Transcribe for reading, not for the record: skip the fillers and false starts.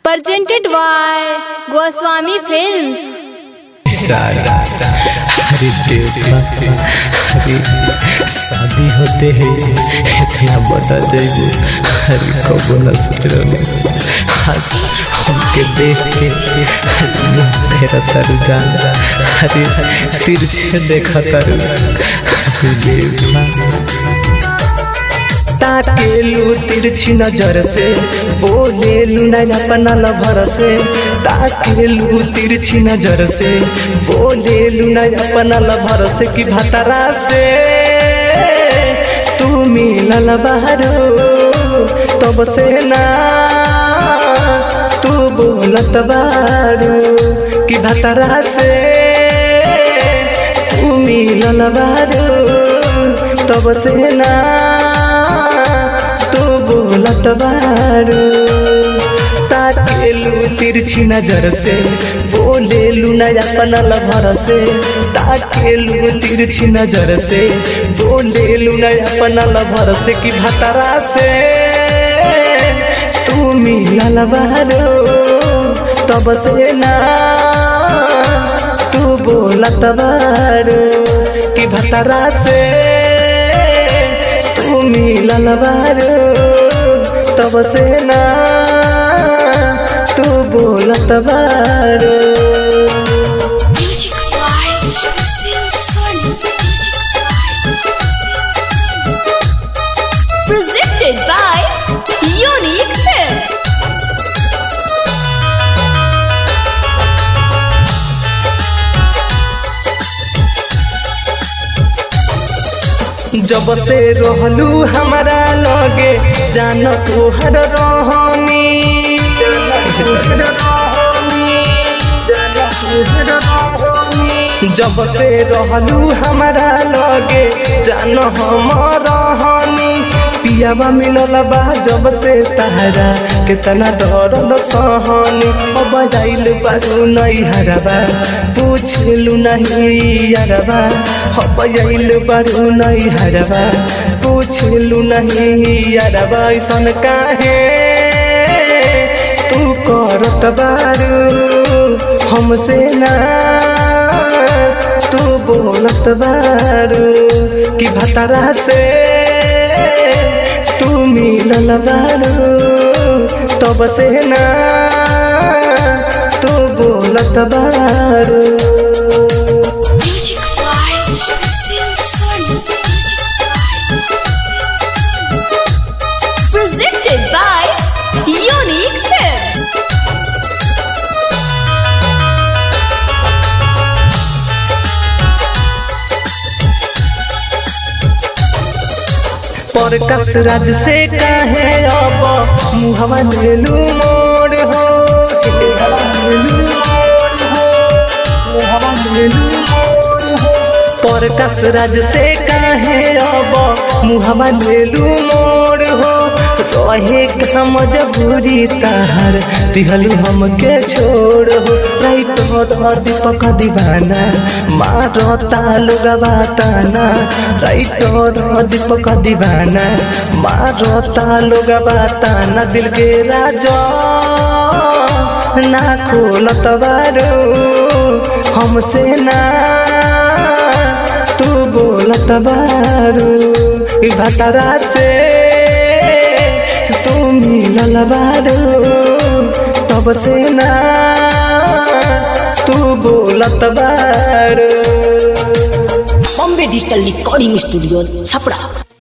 presented by Goswami Films। अरे देखा अरे शादी होते है इतना बता जाइए। अरे कब न सुधर आज हमके देख के मेरा तरु जान अरे तिरछे देखा तरु ताकेलू तिरछी नजर से बोलेलू ना अपना लभर से। ताकेलू तिरछी नजर से बोलेलू ना अपना लभर से कि भतरा से तू मिलल बारो तब से ना तू बोलत बारो कि भतरा से तू मिलल बारो तब से ना बोलत बारो। ताकेलू तिरछी नजर से बोलेलू ना अपना लभर से। ताकेलू तिरछी नजर से बोलेलू ना अपना लभर से कि भतरा से तू मिलल बारो तब से ना तू बोलत बारो कि भतरा से तू मिलल बारो तब से ना तू बोलत बारो। Presented by Unique Films। जब से रहलू हमारा लगे जान तोहर रहनी जब से रहलू हमारा लगे जान हम रहनी। पियावा मिलल बा जब से तहरा कितना दर्द सहनी। अब जाइल बारू नहीं हरबा पूछलू नहीं यारबा। अब जाइल बारू नहीं हरबा पूछलू नहीं यारबा। ऐसन काहे तू करत बारू हमसे ना तू बोलत बारू कि भतरा से तू मिलल बारो तब से ना तू बोलत बारो। Presented by Unique Films। Prakash Raj से काहे अब मुहवा लेलू मोड़ हो। प्रकाश राज से काहे अब मुहवा लेलू मोड़ हो। रहे का मजबूरी तहार दिहलू हमके छोड़ हो। राइट हो दीपक दीवाना मारता लोगवा ताना। राइट हो दीपक दीवाना मारता लोगवा ताना। दिल के राजा ना खोलत बारो हमसे ना तू बोलत बारो कि भतरा से तू मिलल बारो तब से ना तू बोलत बारो। Bombay digital recording studio Chhapra.